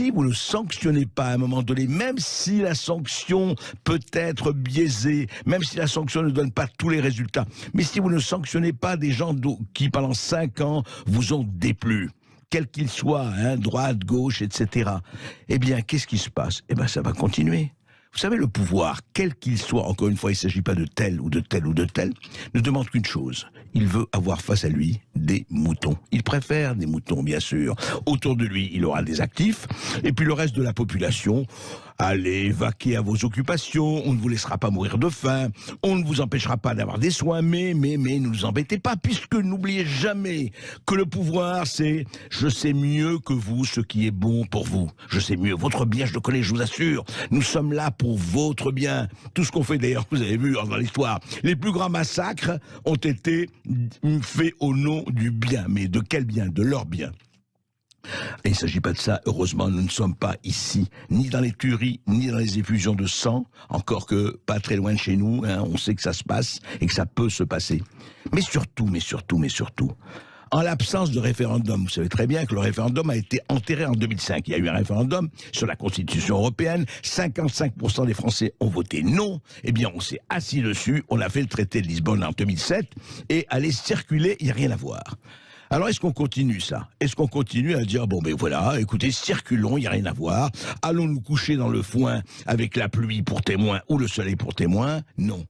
si vous ne sanctionnez pas à un moment donné, même si la sanction peut être biaisée, même si la sanction ne donne pas tous les résultats, mais si vous ne sanctionnez pas des gens qui pendant 5 ans vous ont déplu, quels qu'ils soient, hein, droite, gauche, etc., eh bien, qu'est-ce qui se passe? Eh bien, ça va continuer. Vous savez, le pouvoir, quel qu'il soit, encore une fois, il ne s'agit pas de tel ou de tel ou de tel, ne demande qu'une chose. Il veut avoir face à lui des moutons. Il préfère des moutons, bien sûr. Autour de lui, il aura des actifs. Et puis le reste de la population, allez, vaquer à vos occupations. On ne vous laissera pas mourir de faim. On ne vous empêchera pas d'avoir des soins. Mais, ne vous embêtez pas, puisque n'oubliez jamais que le pouvoir, c'est « je sais mieux que vous ce qui est bon pour vous. Je sais mieux. Votre bien, je le connais, je vous assure. Nous sommes là pour votre bien. » Tout ce qu'on fait d'ailleurs, vous avez vu dans l'histoire, les plus grands massacres ont été faits au nom du bien. Mais de quel bien? De leur bien. Et il ne s'agit pas de ça. Heureusement, nous ne sommes pas ici, ni dans les tueries, ni dans les effusions de sang, encore que pas très loin de chez nous, hein, on sait que ça se passe et que ça peut se passer. Mais surtout, en l'absence de référendum, vous savez très bien que le référendum a été enterré en 2005. Il y a eu un référendum sur la Constitution européenne. 55% des Français ont voté non. Eh bien, on s'est assis dessus. On a fait le traité de Lisbonne en 2007. Et aller circuler, il n'y a rien à voir. Alors, est-ce qu'on continue ça? Est-ce qu'on continue à dire, bon, ben voilà, écoutez, circulons, il n'y a rien à voir. Allons nous coucher dans le foin avec la pluie pour témoin ou le soleil pour témoin? Non.